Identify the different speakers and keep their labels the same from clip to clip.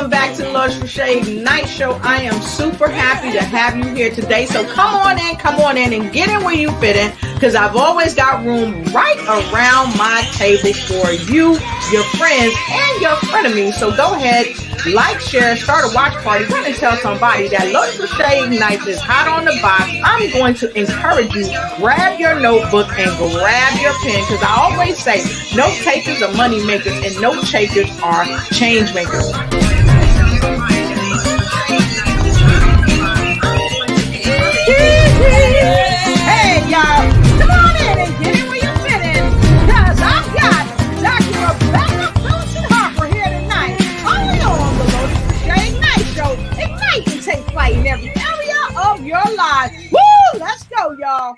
Speaker 1: Welcome back to the Lotus Riche Night Show. I am super happy to have you here today. So come on in and get in where you fit in, because I've always got room right around my table for you, your friends, and your frenemies. So go ahead, like, share, start a watch party. Go ahead and tell somebody that Lotus Riche Nights is hot on the box. I'm going to encourage you, grab your notebook and grab your pen, because I always say note takers are money makers and note takers are change makers. Hey y'all, come on in and get in where you fit in, because I've got Dr. Harper here tonight, only on the Lotus Riche Night Show. Ignite and take flight in every area of your life. Woo! Let's go, y'all.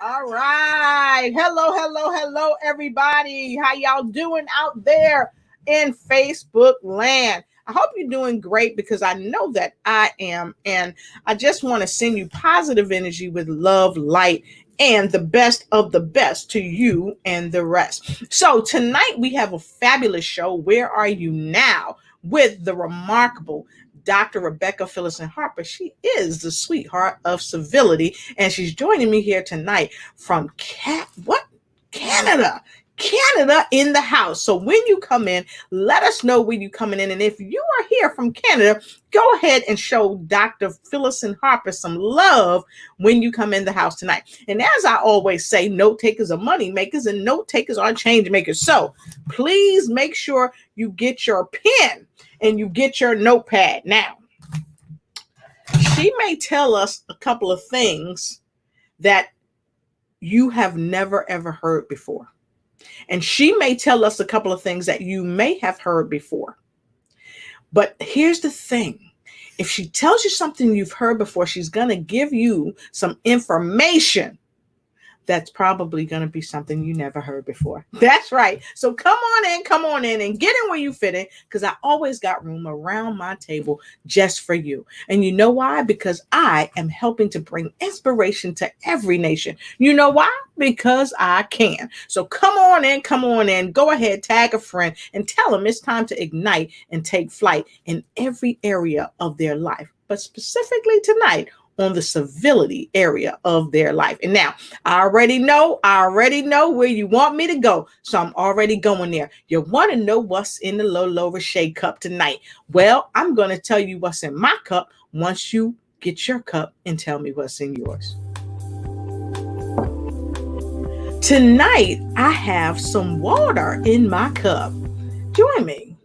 Speaker 1: All right. Hello, everybody. How y'all doing out there in Facebook land? I hope you're doing great, because I know that I am. And I just want to send you positive energy with love, light, and the best of the best to you and the rest. So tonight we have a fabulous show. Where Are You Now? With the remarkable Dr. Rebecca Phyllis Harper. She is the sweetheart of Civility, and she's joining me here tonight from Canada in the house. So when you come in, let us know when you're coming in. And if you are here from Canada, go ahead and show Dr. Phyllis Harper some love when you come in the house tonight. And as I always say, note takers are money makers and note takers are change makers. So please make sure you get your pen and you get your notepad. Now, she may tell us a couple of things that you have never ever heard before. And she may tell us a couple of things that you may have heard before. But here's the thing. If she tells you something you've heard before, she's going to give you some information that's probably going to be something you never heard before. That's right. So come on in and get in where you fit in, because I always got room around my table just for you. And you know why? Because I am helping to bring inspiration to every nation. You know why? Because I can. So come on in, go ahead, tag a friend and tell them it's time to ignite and take flight in every area of their life, but specifically tonight on the civility area of their life. And now I already know where you want me to go. So I'm already going there. You want to know what's in the Low Riche cup tonight? Well, I'm going to tell you what's in my cup once you get your cup and tell me what's in yours. Tonight, I have some water in my cup. Join me.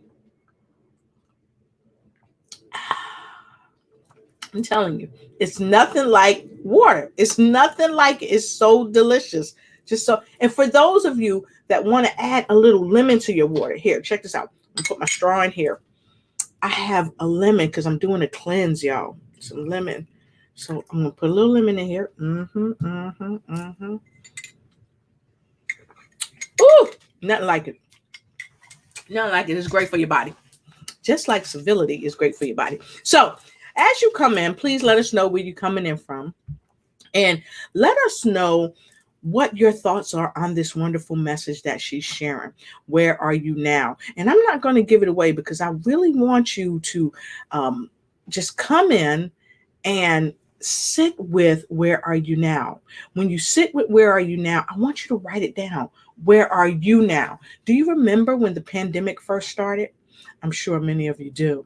Speaker 1: I'm telling you, it's nothing like water. It's nothing like it. It's so delicious. And for those of you that want to add a little lemon to your water, here, check this out. I'm gonna put my straw in here. I have a lemon because I'm doing a cleanse, y'all. Some lemon. So I'm gonna put a little lemon in here. Ooh, nothing like it. Nothing like it. It's great for your body. Just like Civility is great for your body. So as you come in, please let us know where you're coming in from. And let us know what your thoughts are on this wonderful message that she's sharing. Where are you now? And I'm not going to give it away, because I really want you to just come in and sit with where are you now. When you sit with where are you now, I want you to write it down. Where are you now? Do you remember when the pandemic first started? I'm sure many of you do.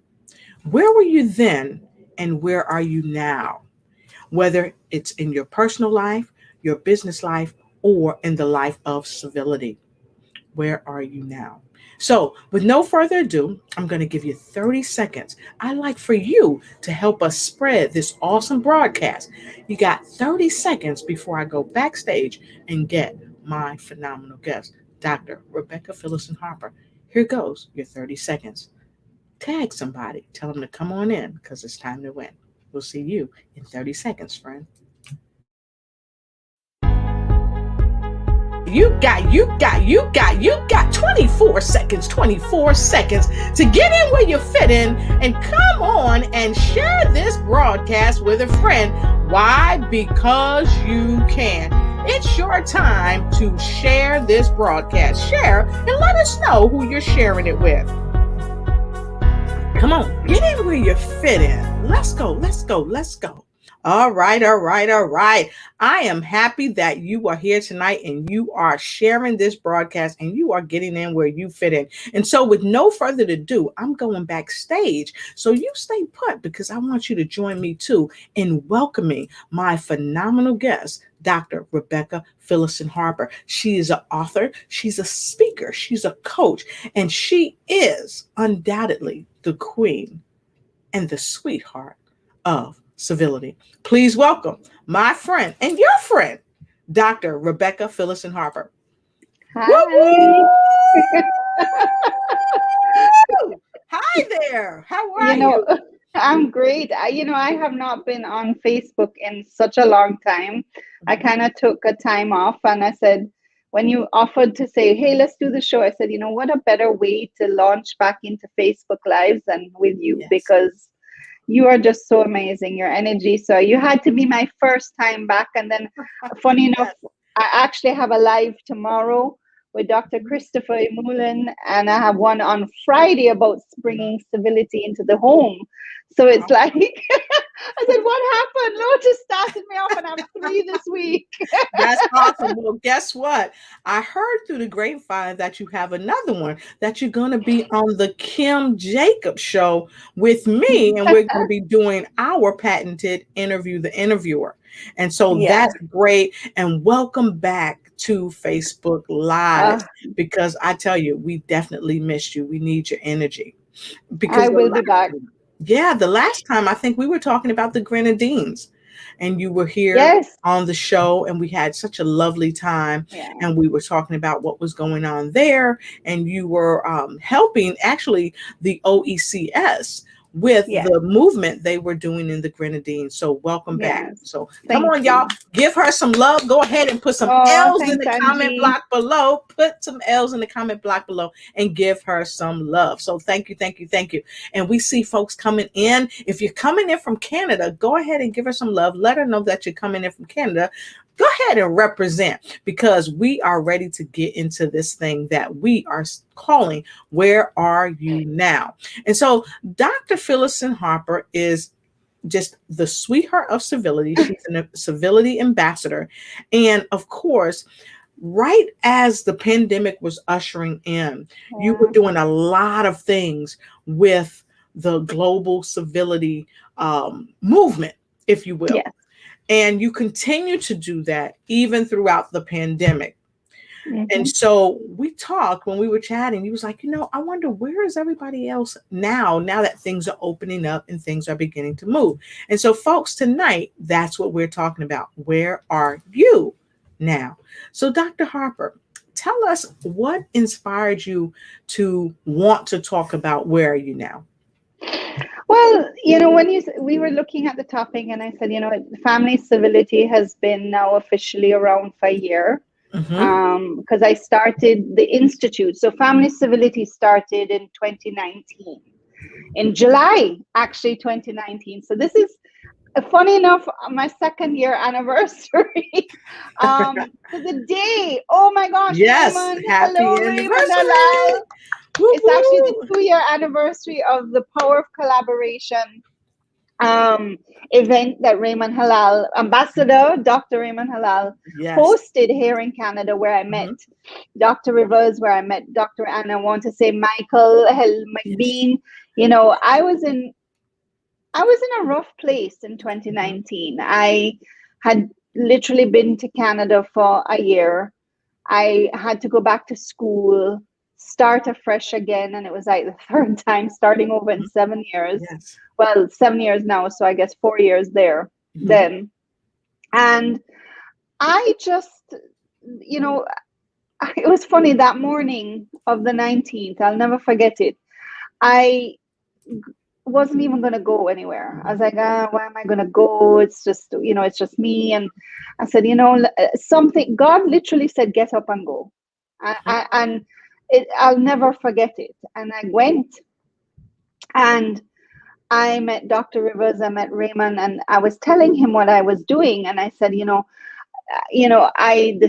Speaker 1: Where were you then? And where are you now? Whether it's in your personal life, your business life, or in the life of Civility. Where are you now? So with no further ado, I'm going to give you 30 seconds. I'd like for you to help us spread this awesome broadcast. You got 30 seconds before I go backstage and get my phenomenal guest, Dr. Rebecca Phyllis Harper. Here goes your 30 seconds. Tag somebody. Tell them to come on in, because it's time to win. We'll see you in 30 seconds, friend. You got 24 seconds to get in where you fit in, and come on and share this broadcast with a friend. Why? Because you can. It's your time to share this broadcast. Share and let us know who you're sharing it with. Come on, get in where you fit in. Let's go, let's go, let's go. All right, all right, all right. I am happy that you are here tonight and you are sharing this broadcast and you are getting in where you fit in. And so, with no further ado, I'm going backstage. So, you stay put because I want you to join me too in welcoming my phenomenal guest, Dr. Rebecca Phillison Harper. She is an author, she's a speaker, she's a coach, and she is undoubtedly the queen and the sweetheart of civility. Please welcome my friend and your friend, Dr. Rebecca Phillison Harper.
Speaker 2: Hi.
Speaker 1: Hi there. How are
Speaker 2: You know,
Speaker 1: you?
Speaker 2: I'm great. I have not been on Facebook in such a long time. I kind of took a time off and I said, when you offered to say, hey, let's do the show, I said, what a better way to launch back into Facebook Lives than with you,
Speaker 1: Yes.
Speaker 2: because you are just so amazing, your energy. So you had to be my first time back. And then, funny enough, I actually have a live tomorrow with Dr. Christopher Mullen, and I have one on Friday about bringing civility into the home. So it's like, I said, what happened? Lotus started me off, and I have 3 this week.
Speaker 1: That's awesome. Well, guess what? I heard through the grapevine that you have another one that you're going to be on the Kim Jacobs show with me, and we're going to be doing our patented interview, the interviewer. And so
Speaker 2: Yeah.
Speaker 1: that's great. And welcome back to Facebook Live because I tell you, we definitely missed you. We need your energy because
Speaker 2: I will be back.
Speaker 1: the last time I think we were talking about the Grenadines and you were here
Speaker 2: Yes.
Speaker 1: on the show and we had such a lovely time
Speaker 2: Yeah.
Speaker 1: and we were talking about what was going on there and you were helping actually the OECS with
Speaker 2: Yeah.
Speaker 1: the movement they were doing in the Grenadines. So welcome back.
Speaker 2: Yes.
Speaker 1: So come
Speaker 2: Thank
Speaker 1: on,
Speaker 2: you.
Speaker 1: y'all, give her some love. Go ahead and put some
Speaker 2: Oh,
Speaker 1: L's in
Speaker 2: thanks,
Speaker 1: the comment
Speaker 2: Angie.
Speaker 1: block below. Put some L's in the comment block below and give her some love. So thank you, thank you, thank you. And we see folks coming in. If you're coming in from Canada, go ahead and give her some love. Let her know that you're coming in from Canada. Go ahead and represent because we are ready to get into this thing that we are calling Where Are You Now? And so Dr. Phillison Harper is just the sweetheart of civility. She's a civility ambassador. And of course, right as the pandemic was ushering in, you were doing a lot of things with the global civility movement, if you will.
Speaker 2: Yes.
Speaker 1: And you continue to do that even throughout the pandemic.
Speaker 2: Mm-hmm.
Speaker 1: And so we talked when we were chatting. He was like, I wonder where is everybody else now that things are opening up and things are beginning to move. And so, folks, tonight, that's what we're talking about. Where are you now? So, Dr. Harper, tell us what inspired you to want to talk about where are you now?
Speaker 2: Well, when we were looking at the topic, and I said, family civility has been now officially around for a year. Because I started the institute. So family civility started in 2019, in July, actually 2019. So this is funny enough, my 2nd year anniversary. So the day, oh my gosh,
Speaker 1: yes,
Speaker 2: Raymond,
Speaker 1: happy
Speaker 2: hello,
Speaker 1: anniversary.
Speaker 2: Raymond Halal. It's actually the 2-year anniversary of the Power of Collaboration event that Raymond Halal, Ambassador Dr. Raymond Halal, hosted here in Canada, where I met Dr. Rivers, where I met Dr. and I want to say Michael McBean. I was in a rough place in 2019. I had literally been to Canada for a year. I had to go back to school, start afresh again, and it was like the 3rd time starting over in 7 years. Well, 7 years now, so I guess 4 years there then. And I just, it was funny that morning of the 19th, I'll never forget it. I wasn't even going to go anywhere. I was like, why am I going to go? It's just, it's just me. And I said, something, God literally said, get up and go. And I'll never forget it. And I went and I met Dr. Rivers, I met Raymond, and I was telling him what I was doing. And I said, this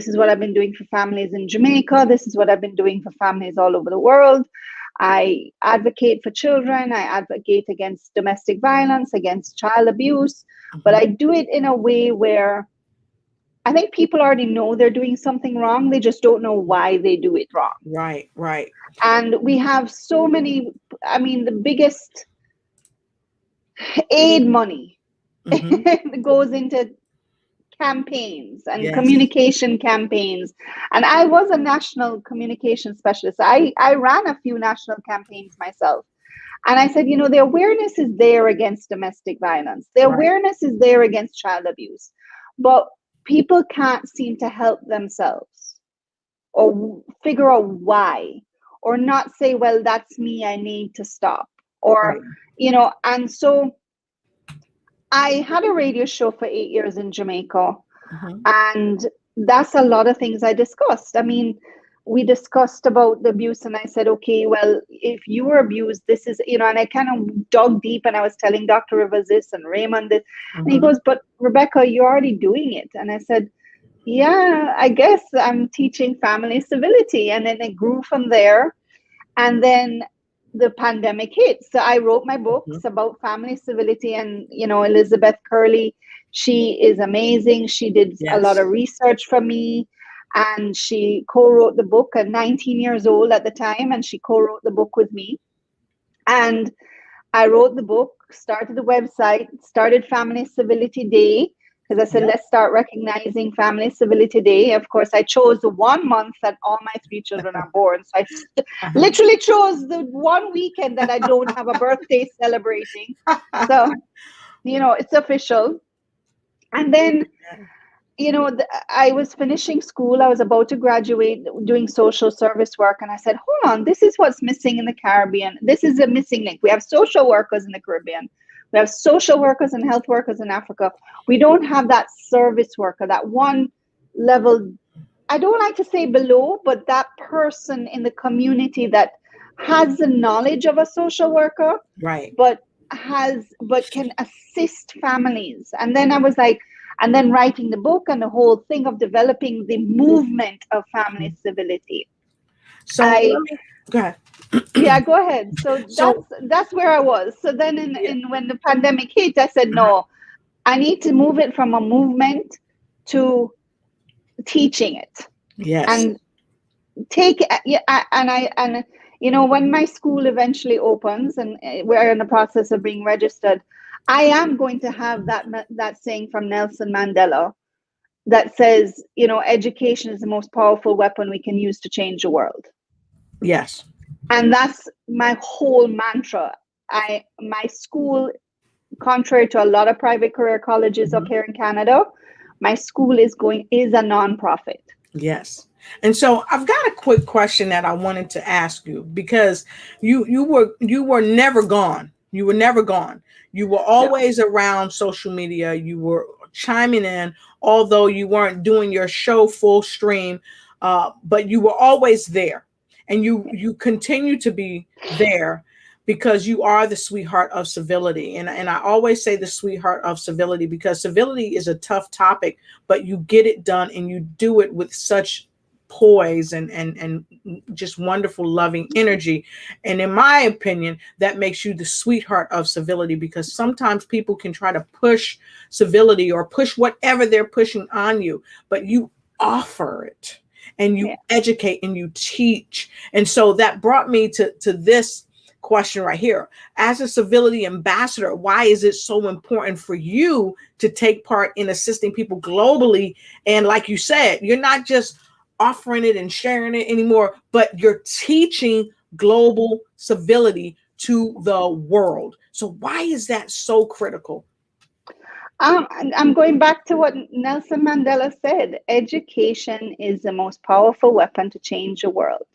Speaker 2: is what I've been doing for families in Jamaica. This is what I've been doing for families all over the world. I advocate for children. I advocate against domestic violence, against child abuse, but I do it in a way where I think people already know they're doing something wrong. They just don't know why they do it wrong.
Speaker 1: Right, right.
Speaker 2: And we have so many, I mean, the biggest aid money goes into campaigns and communication campaigns. And I was a national communication specialist. I ran a few national campaigns myself. And I said, the awareness is there against domestic violence. The awareness is there against child abuse. But people can't seem to help themselves or figure out why, or not say, well, that's me, I need to stop. Or, and so I had a radio show for 8 years in Jamaica, and that's a lot of things I discussed. I mean, we discussed about the abuse, and I said, okay, well, if you were abused, this is, and I kind of dug deep, and I was telling Dr. Rivers this and Raymond this, and he goes, but Rebecca, you're already doing it. And I said, yeah, I guess I'm teaching family civility. And then it grew from there. And then the pandemic hit. So I wrote my books about family civility, and, Elizabeth Curley, she is amazing. She did a lot of research for me, and she co-wrote the book at 19 years old at the time. And she co-wrote the book with me. And I wrote the book, started the website, started Family Civility Day, because I said, let's start recognizing Family Civility Day. Of course, I chose the 1 month that all my 3 children are born. So I literally chose the one weekend that I don't have a birthday celebrating. So, it's official. And then, I was finishing school. I was about to graduate doing social service work. And I said, hold on, this is what's missing in the Caribbean. This is a missing link. We have social workers in the Caribbean. We have social workers and health workers in Africa. We don't have that service worker, that one level, I don't like to say below, but that person in the community that has the knowledge of a social worker, but can assist families. And then I was like, and then writing the book and the whole thing of developing the movement of family civility.
Speaker 1: So go ahead.
Speaker 2: Yeah, go ahead. So that's where I was. So then when the pandemic hit, I said, no, I need to move it from a movement to teaching it.
Speaker 1: Yes.
Speaker 2: And when my school eventually opens and we're in the process of being registered, I am going to have that saying from Nelson Mandela that says, education is the most powerful weapon we can use to change the world.
Speaker 1: Yes.
Speaker 2: And that's my whole mantra. My school, contrary to a lot of private career colleges up here in Canada, my school is a nonprofit.
Speaker 1: Yes. And so I've got a quick question that I wanted to ask you, because you were never gone. You were never gone. You were always around social media. You were chiming in, although you weren't doing your show full stream, but you were always there. And you continue to be there because you are the sweetheart of civility. And I always say the sweetheart of civility because civility is a tough topic, but you get it done and you do it with such poise and just wonderful, loving energy. And in my opinion, that makes you the sweetheart of civility, because sometimes people can try to push civility or push whatever they're pushing on you, but you offer it. And you educate and you teach. And so that brought me to this question right here. As a civility ambassador, why is it so important for you to take part in assisting people globally? And like you said, you're not just offering it and sharing it anymore, but you're teaching global civility to the world. So why is that so critical?
Speaker 2: I'm going back to what Nelson Mandela said. Education is the most powerful weapon to change the world.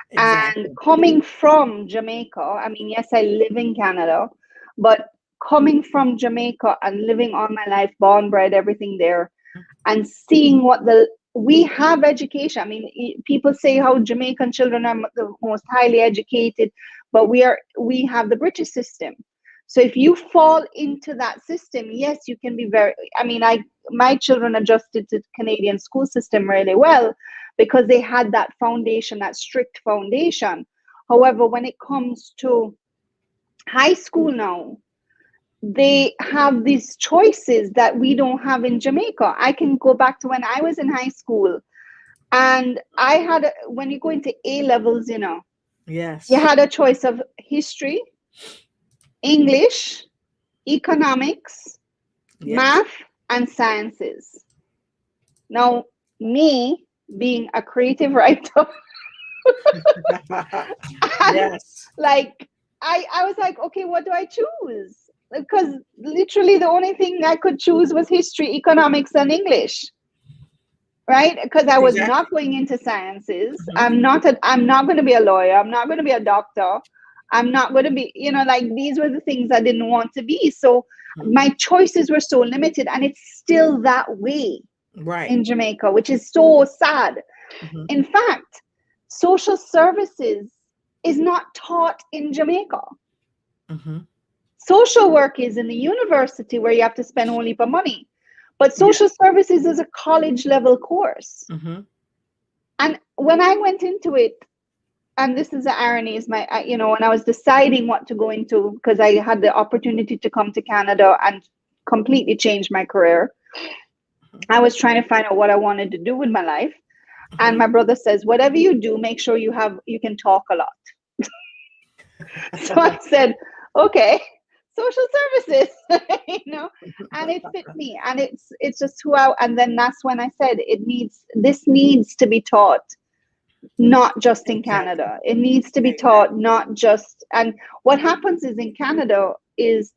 Speaker 2: Exactly. And coming from Jamaica, I mean, yes, I live in Canada, but coming from Jamaica and living all my life, born, bred, everything there, and seeing we have education. I mean, people say how Jamaican children are the most highly educated, but we have the British system. So if you fall into that system, yes, you can be my children adjusted to the Canadian school system really well because they had that foundation, that strict foundation. However, when it comes to high school now, they have these choices that we don't have in Jamaica. I can go back to when I was in high school, and I had, when you go into A levels, you know, you
Speaker 1: Yes.
Speaker 2: had a choice of history, English, economics,
Speaker 1: Yes.
Speaker 2: math, and sciences. Now, me being a creative writer, and
Speaker 1: Yes.
Speaker 2: like I was like, okay, what do I choose? Because literally the only thing I could choose was history, economics, and English, right? Because I was
Speaker 1: Exactly.
Speaker 2: not going into sciences.
Speaker 1: Hmm.
Speaker 2: I'm not going to be a lawyer. I'm not going to be a doctor. I'm not going to be, you know, like these were the things I didn't want to be. So my choices were so limited, and it's still that way
Speaker 1: Right.
Speaker 2: in Jamaica, which is so sad.
Speaker 1: Hmm.
Speaker 2: In fact, social services is not taught in Jamaica.
Speaker 1: Hmm.
Speaker 2: Social work is in the university where you have to spend only for money. But social
Speaker 1: Yes.
Speaker 2: services is a college level course.
Speaker 1: Hmm.
Speaker 2: And when I went into it, and this is the irony, is you know, when I was deciding what to go into, because I had the opportunity to come to Canada and completely change my career, I was trying to find out what I wanted to do with my life. And my brother says, whatever you do, make sure you can talk a lot. So I said, okay, social services, you know, and it fit me, and it's just who I. And then that's when I said this needs to be taught, not just in
Speaker 1: Exactly.
Speaker 2: Canada. It needs to be
Speaker 1: Exactly.
Speaker 2: taught not just. And what happens is in Canada is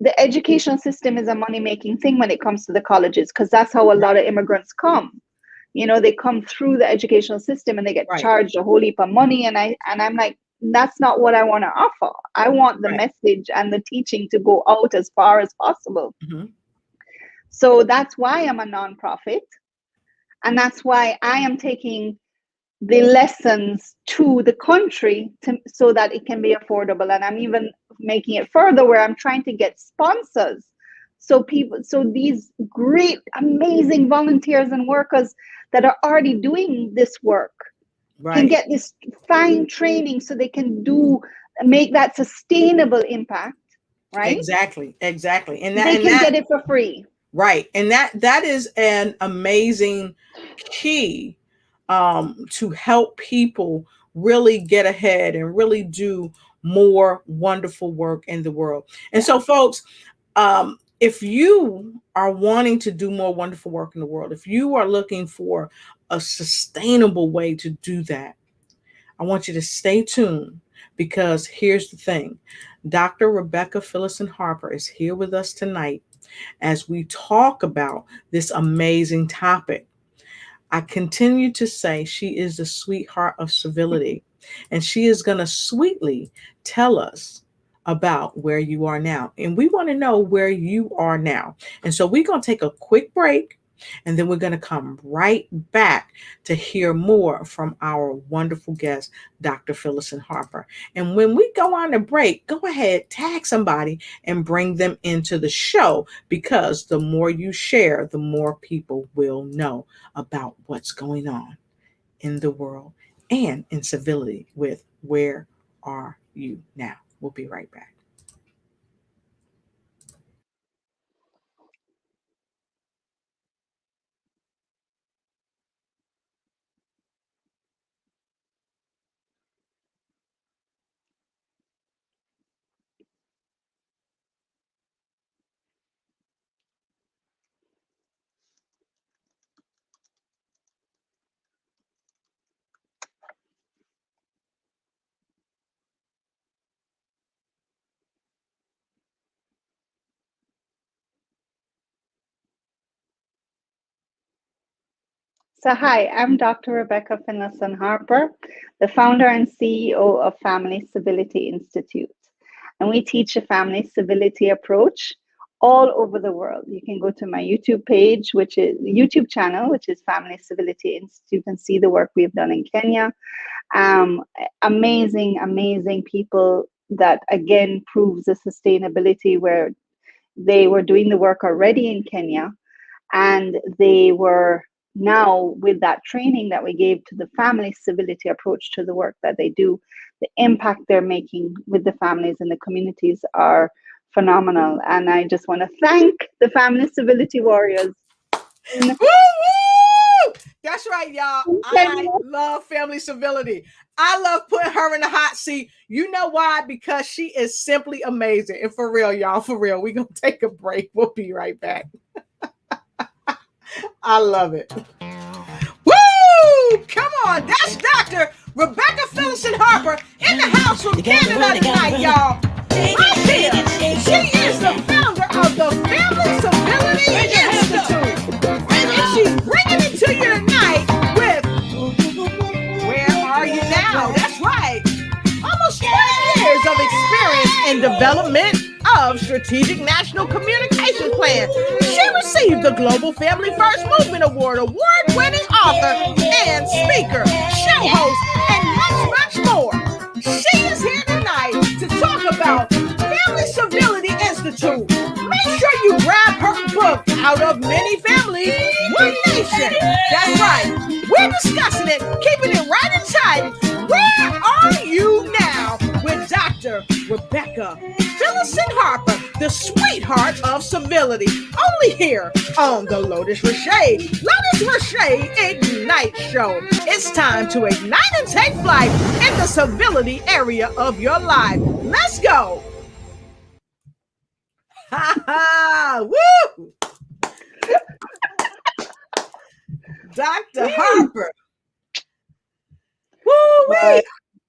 Speaker 2: the education system is a money making thing when it comes to the colleges, because that's how a lot
Speaker 1: Right.
Speaker 2: of immigrants come. You know, they come through the educational system and they get
Speaker 1: Right.
Speaker 2: charged a whole heap of money, and I'm like, that's not what I want to offer. I want the
Speaker 1: Right.
Speaker 2: message and the teaching to go out as far as possible.
Speaker 1: Hmm.
Speaker 2: So that's why I'm a nonprofit, and that's why I am taking the lessons to the country so that it can be affordable. And I'm even making it further where I'm trying to get sponsors, so these great amazing volunteers and workers that are already doing this work can
Speaker 1: Right.
Speaker 2: get this fine training so they can make that sustainable impact, right?
Speaker 1: Exactly. Exactly.
Speaker 2: They can get it for free.
Speaker 1: right. And that is an amazing key, to help people really get ahead and really do more wonderful work in the world. And
Speaker 2: Yeah.
Speaker 1: so, folks, if you are wanting to do more wonderful work in the world, if you are looking for a sustainable way to do that, I want you to stay tuned, because here's the thing. Dr. Rebecca Phillison Harper is here with us tonight as we talk about this amazing topic. I continue to say she is the sweetheart of civility, and she is going to sweetly tell us about where you are now. And we want to know where you are now. And so we're going to take a quick break, and then we're going to come right back to hear more from our wonderful guest, Dr. Phillison Harper. And when we go on a break, go ahead, tag somebody and bring them into the show, because the more you share, the more people will know about what's going on in the world and in civility with Where Are You Now? We'll be right back.
Speaker 2: So, hi, I'm Dr. Rebecca Finlayson Harper, the founder and CEO of Family Civility Institute. And we teach a family civility approach all over the world. You can go to my YouTube page, which is YouTube channel, which is Family Civility Institute, and see the work we've done in Kenya. Amazing, amazing people that again proves the sustainability, where they were doing the work already in Kenya, and they were now with that training that we gave to the family civility approach to the work that they do, the impact they're making with the families and the communities are phenomenal. And I just want to thank the family civility warriors.
Speaker 1: Woo, woo! That's right, y'all. I love family civility. I love putting her in the hot seat. You know why? Because she is simply amazing. And for real, y'all, for real, we're going to take a break. We'll be right back. I love it. Woo! Come on. That's Dr. Rebecca Phillipson Harper in the house from Canada tonight, y'all. Right here. She is the founder of the Family Civility Institute. And she's bringing it to you tonight with Where Are You Now? That's right. Almost 20 years of experience in development of strategic national communication plan. She received the Global Family First Movement Award, award-winning author and speaker, show host, and much more. She is here tonight to talk about Family Civility Institute. Make sure you grab her book, Out of Many Families, One Nation. That's right. We're discussing it, keeping it right inside. Where Are You Now? With Dr. Rebecca Phillipson Harper, the sweetheart of civility. Only here on the Lotus Riche Ignite Show. It's time to ignite and take flight in the civility area of your life. Let's go. Ha ha! Woo! Dr. Harper. Woo-wee.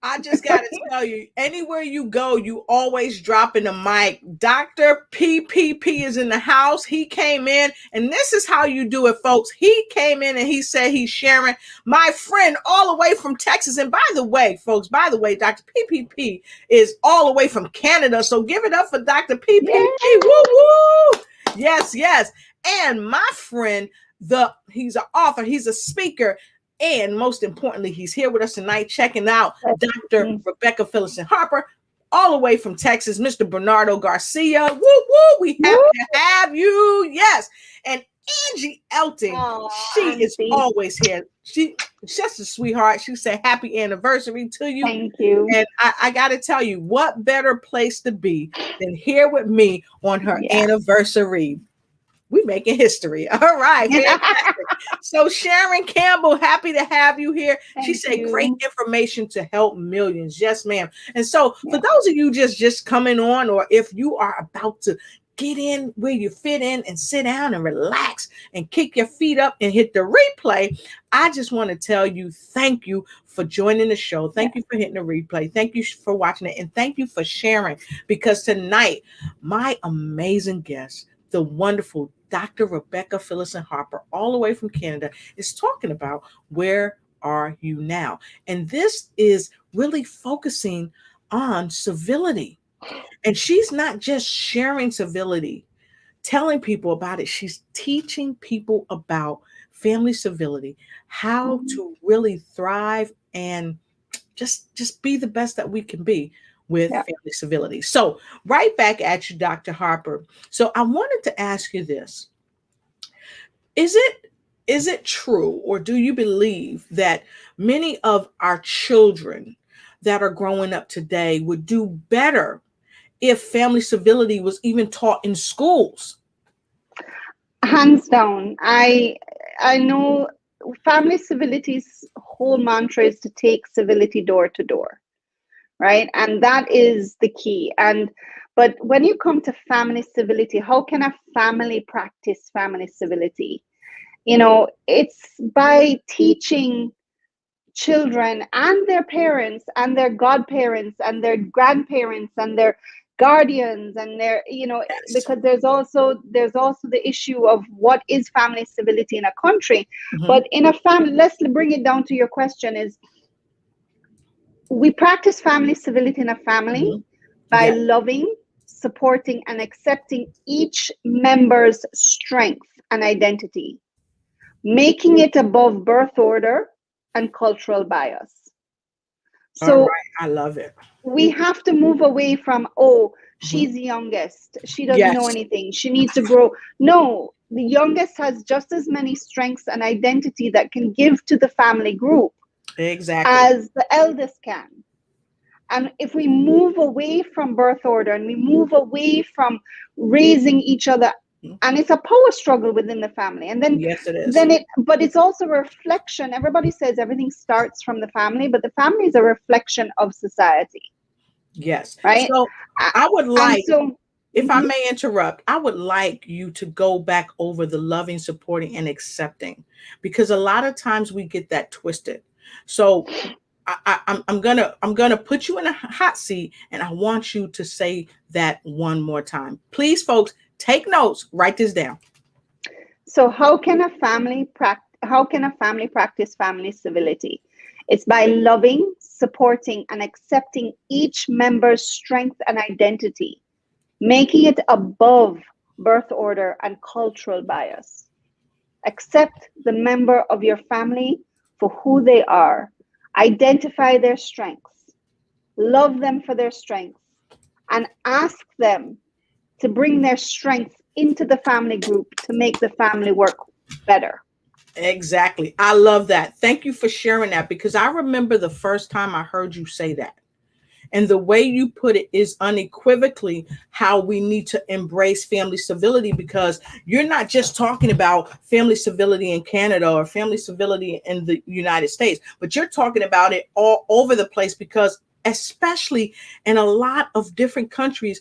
Speaker 1: I just got to tell you, anywhere you go, you always drop in the mic. Dr. PPP is in the house. He came in, and this is how you do it, folks. He came in and he said he's sharing. My friend all the way from Texas. And by the way, folks, Dr. PPP is all the way from Canada. So give it up for Dr. PPP. Yeah. Woo-woo! Yes, yes. And my friend, he's an author. He's a speaker. And most importantly, he's here with us tonight, checking out Dr. Rebecca Phillipson Harper, all the way from Texas, Mr. Bernardo Garcia. Woo, woo, we happy to have you. Yes. And Angie Elting, she is always here. She's just a sweetheart. She said happy anniversary to you.
Speaker 2: Thank you.
Speaker 1: And I got to tell you, what better place to be than here with me on her anniversary. We making history. All right. So Sharon Campbell, happy to have you here. She said great information to help millions. Yes, ma'am. And so for those of you just coming on, or if you are about to get in where you fit in and sit down and relax and kick your feet up and hit the replay, I just want to tell you, thank you for joining the show. Thank you for hitting the replay. Thank you for watching it. And thank you for sharing, because tonight, my amazing guest, the wonderful Dr. Rebecca Phillipson Harper, all the way from Canada, is talking about Where Are You Now? And this is really focusing on civility. And she's not just sharing civility, telling people about it. She's teaching people about family civility, how to really thrive and just be the best that we can be with family civility. So right back at you, Dr. Harper. So I wanted to ask you this. Is it true, or do you believe that many of our children that are growing up today would do better if family civility was even taught in schools?
Speaker 2: Hands down. I know family civility's whole mantra is to take civility door to door. Right. And that is the key. But when you come to family civility, how can a family practice family civility? You know, it's by teaching children and their parents and their godparents and their grandparents and their guardians and their, because there's also the issue of what is family civility in a country. But in a family, let's bring it down to your question is, we practice family civility in a family by loving, supporting, and accepting each member's strength and identity, making it above birth order and cultural bias. So
Speaker 1: all right. I love it.
Speaker 2: We have to move away from, she's the youngest, she doesn't know anything, she needs to grow. No, the youngest has just as many strengths and identity that can give to the family group as the eldest can. And if we move away from birth order and we move away from raising each other, and it's a power struggle within the family. And then,
Speaker 1: yes, it is.
Speaker 2: But it's also a reflection. Everybody says everything starts from the family, but the family is a reflection of society.
Speaker 1: Yes.
Speaker 2: Right.
Speaker 1: So I would like, if I may interrupt, I would like you to go back over the loving, supporting, and accepting, because a lot of times we get that twisted. So I'm gonna put you in a hot seat, and I want you to say that one more time, please, folks. Take notes. Write this down.
Speaker 2: So, how can a family practice family civility? It's by loving, supporting, and accepting each member's strength and identity, making it above birth order and cultural bias. Accept the member of your family for who they are. Identify their strengths. Love them for their strengths. And ask them to bring their strengths into the family group to make the family work better.
Speaker 1: Exactly. I love that. Thank you for sharing that, because I remember the first time I heard you say that. And the way you put it is unequivocally how we need to embrace family civility, because you're not just talking about family civility in Canada or family civility in the United States, but you're talking about it all over the place, because especially in a lot of different countries,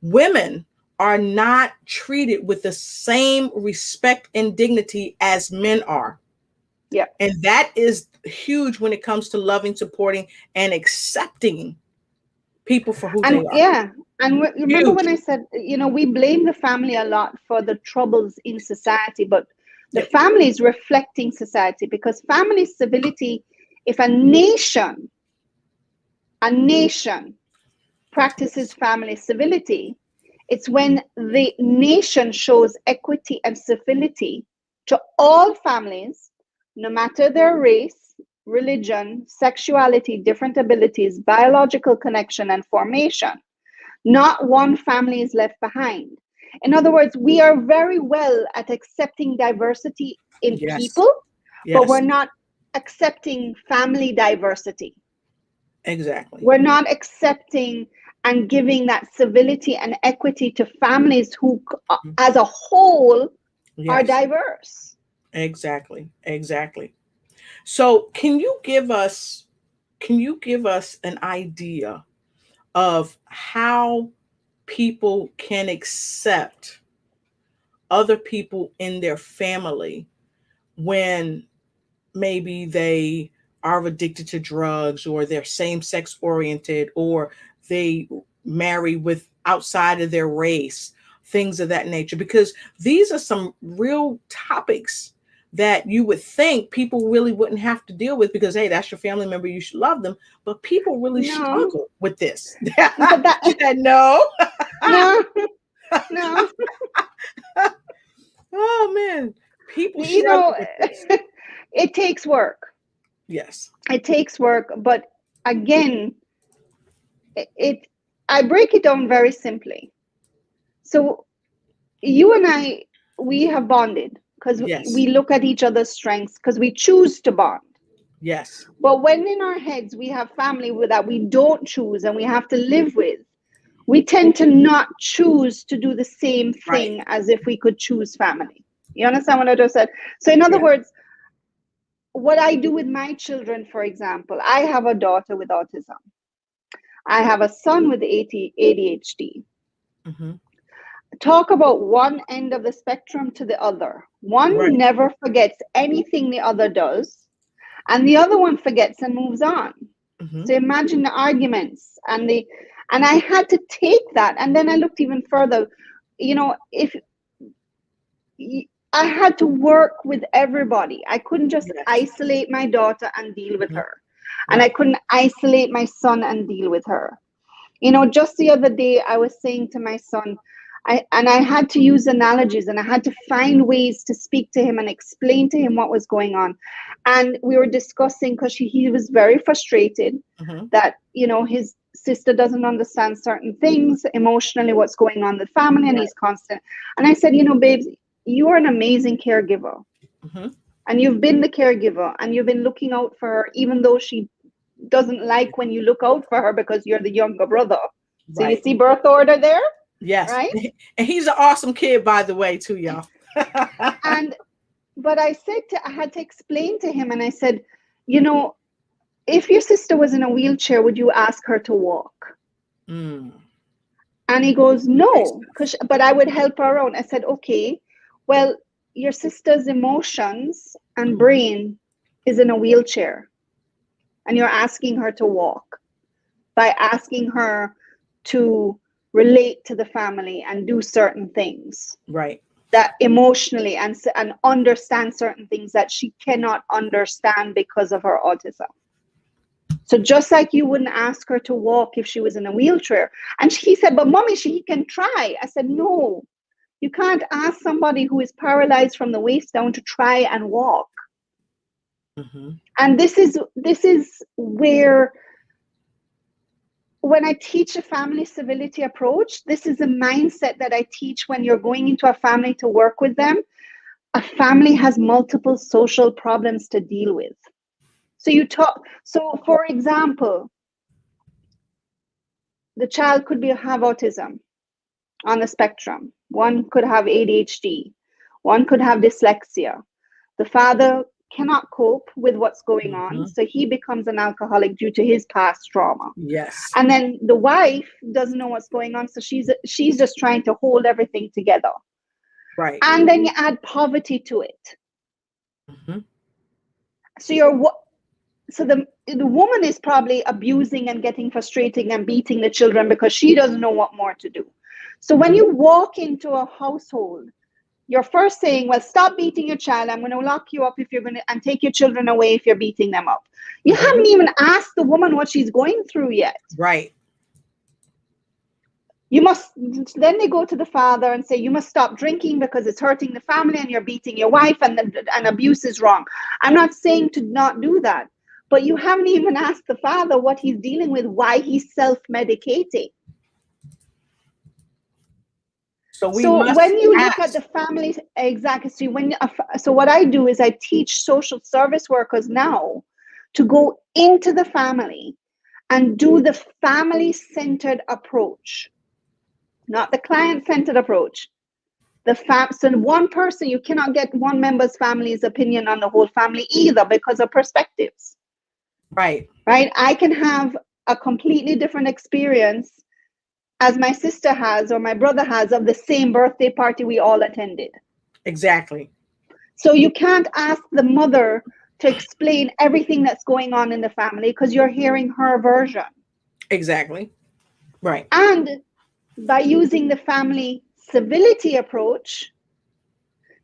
Speaker 1: women are not treated with the same respect and dignity as men are.
Speaker 2: Yeah.
Speaker 1: And that is huge when it comes to loving, supporting, and accepting people for who they are.
Speaker 2: Yeah. And remember when I said, we blame the family a lot for the troubles in society, but the family is reflecting society, because family civility, if a nation practices family civility, it's when the nation shows equity and civility to all families, no matter their race, religion, sexuality, different abilities, biological connection, and formation. Not one family is left behind. In other words, we are very well at accepting diversity in people, but we're not accepting family diversity.
Speaker 1: Exactly.
Speaker 2: We're not accepting and giving that civility and equity to families who, as a whole, are diverse.
Speaker 1: Exactly. So can you give us an idea of how people can accept other people in their family when maybe they are addicted to drugs, or they're same-sex oriented, or they marry with outside of their race, things of that nature? Because these are some real topics that you would think people really wouldn't have to deal with, because hey, that's your family member, you should love them. But people really struggle with this.
Speaker 2: But
Speaker 1: no.
Speaker 2: No.
Speaker 1: Oh man, people
Speaker 2: it takes work.
Speaker 1: Yes,
Speaker 2: it takes work, but again, I break it down very simply. So you and I, we have bonded because we look at each other's strengths, because we choose to bond.
Speaker 1: Yes.
Speaker 2: But when in our heads we have family that we don't choose and we have to live with, we tend to not choose to do the same thing as if we could choose family. You understand what I just said? So in other words, what I do with my children, for example, I have a daughter with autism. I have a son with ADHD.
Speaker 1: Mm-hmm.
Speaker 2: Talk about one end of the spectrum to the other. One never forgets anything the other does, and the other one forgets and moves on. Mm-hmm. So imagine the arguments and I had to take that, and then I looked even further. If I had to work with everybody, I couldn't just isolate my daughter and deal with her, and I couldn't isolate my son and deal with her. Just the other day, I was saying to my son, I had to use analogies, and I had to find ways to speak to him and explain to him what was going on. And we were discussing, because he was very frustrated that, his sister doesn't understand certain things emotionally, what's going on in the family, and he's constant. And I said, babes, you are an amazing caregiver.
Speaker 1: Mm-hmm.
Speaker 2: And you've been the caregiver, and you've been looking out for her, even though she doesn't like when you look out for her because you're the younger brother. So you
Speaker 1: Right.
Speaker 2: see birth order there,
Speaker 1: Yes.
Speaker 2: right?
Speaker 1: And he's an awesome kid, by the way, too, y'all.
Speaker 2: And but I had to explain to him, and I said, you know, if your sister was in a wheelchair, would you ask her to walk?
Speaker 1: Mm.
Speaker 2: And he goes, no, but I would help her out. I said, okay, well, your sister's emotions and brain is in a wheelchair, and you're asking her to walk by asking her to relate to the family and do certain things.
Speaker 1: Right.
Speaker 2: That emotionally and understand certain things that she cannot understand because of her autism. So just like you wouldn't ask her to walk if she was in a wheelchair. And he said, but mommy, she can try. I said, no, you can't ask somebody who is paralyzed from the waist down to try and walk.
Speaker 1: Mm-hmm.
Speaker 2: And this is where, when I teach a family civility approach, this is a mindset that I teach when you're going into a family to work with them. A family has multiple social problems to deal with. So for example, the child could have autism on the spectrum. One could have ADHD. One could have dyslexia. The father cannot cope with what's going on, so he becomes an alcoholic due to his past trauma.
Speaker 1: Yes.
Speaker 2: And then the wife doesn't know what's going on, so she's just trying to hold everything together.
Speaker 1: Right.
Speaker 2: And then you add poverty to it.
Speaker 1: Mm-hmm.
Speaker 2: So the woman is probably abusing and getting frustrated and beating the children because she doesn't know what more to do. So when you walk into a household, you're first saying, well, stop beating your child. I'm going to lock you up if you're going to, and take your children away if you're beating them up. You haven't even asked the woman what she's going through yet.
Speaker 1: Right.
Speaker 2: Then they go to the father and say, you must stop drinking because it's hurting the family and you're beating your wife and abuse is wrong. I'm not saying to not do that, but you haven't even asked the father what he's dealing with, why he's self-medicating. So when you look at the family, exactly. So what I do is I teach social service workers now to go into the family and do the family-centered approach, not the client-centered approach. So one person, you cannot get one member's family's opinion on the whole family either because of perspectives.
Speaker 1: Right.
Speaker 2: Right? I can have a completely different experience as my sister has or my brother has of the same birthday party we all attended.
Speaker 1: Exactly.
Speaker 2: So you can't ask the mother to explain everything that's going on in the family because you're hearing her version.
Speaker 1: Exactly. Right.
Speaker 2: And by using the family civility approach,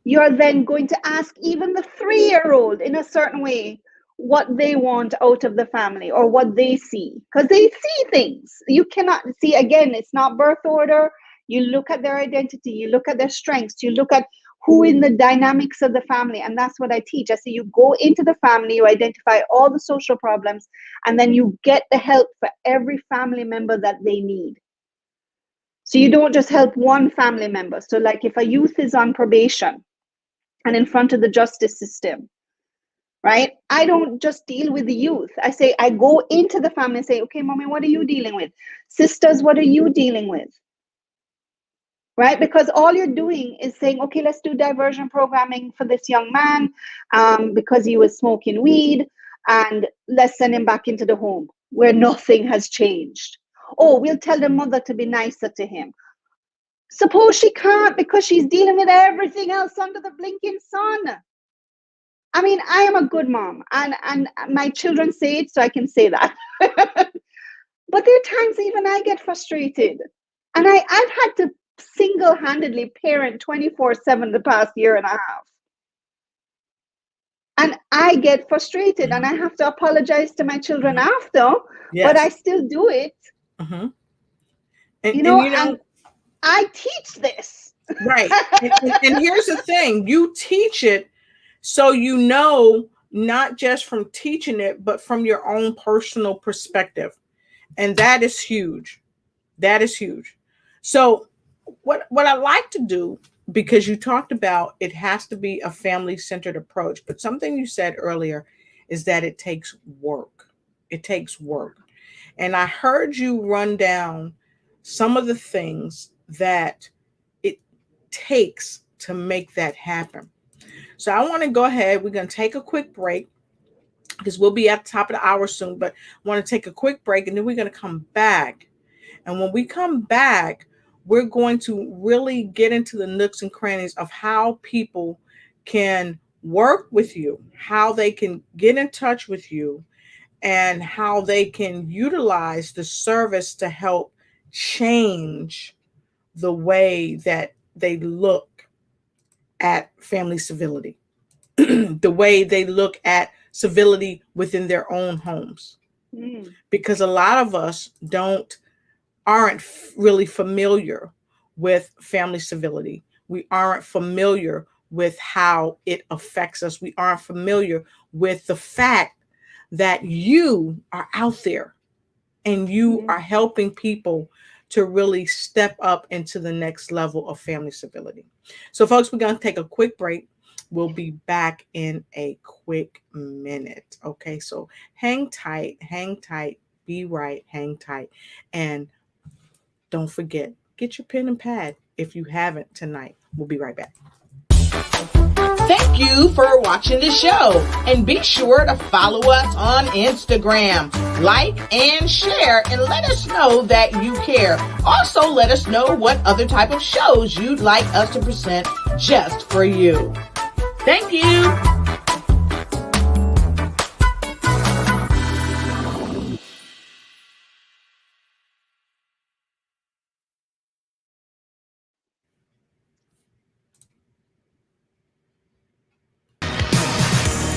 Speaker 2: you're then going to ask even the 3-year-old in a certain way what they want out of the family or what they see, because they see things you cannot see. Again, it's not birth order. You look at their identity, you look at their strengths, you look at who in the dynamics of the family. And that's what I teach. I say you go into the family, you identify all the social problems, and then you get the help for every family member that they need. So you don't just help one family member. So like if a youth is on probation and in front of the justice system, right? I don't just deal with the youth. I go into the family and say, okay, mommy, what are you dealing with? Sisters, what are you dealing with? Right? Because all you're doing is saying, okay, let's do diversion programming for this young man because he was smoking weed, and let's send him back into the home where nothing has changed. Oh, we'll tell the mother to be nicer to him. Suppose she can't because she's dealing with everything else under the blinking sun. I mean, I am a good mom, and my children say it, so I can say that. But there are times even I get frustrated. And I've had to single-handedly parent 24/7 the past year and a half. And I get frustrated, and I have to apologize to my children after, but I still do it.
Speaker 1: And
Speaker 2: I teach this.
Speaker 1: Right. and here's the thing. You teach it so you know, not just from teaching it, but from your own personal perspective. And that is huge. That is huge. So what I like to do because you talked about it has to be a family-centered approach, but something you said earlier is that it takes work. It takes work. And I heard you run down some of the things that it takes to make that happen. So I want to go ahead. We're going to take a quick break because we'll be at the top of the hour soon, but I want to take a quick break and then we're going to come back. And when we come back, we're going to really get into the nooks and crannies of how people can work with you, how they can get in touch with you, and how they can utilize the service to help change the way that they look at family civility, the way they look at civility within their own homes. Because a lot of us aren't really familiar with family civility. We aren't familiar with how it affects us. We aren't familiar with the fact that you are out there and you are helping people to really step up into the next level of family civility. So, folks, we're going to take a quick break. We'll be back in a quick minute. Okay, so hang tight, be right, hang tight. And don't forget, get your pen and pad if you haven't tonight. We'll be right back. Thank you for watching the show, and be sure to follow us on Instagram. Like and share and let us know that you care. Also, let us know what other type of shows you'd like us to present just for you. Thank you.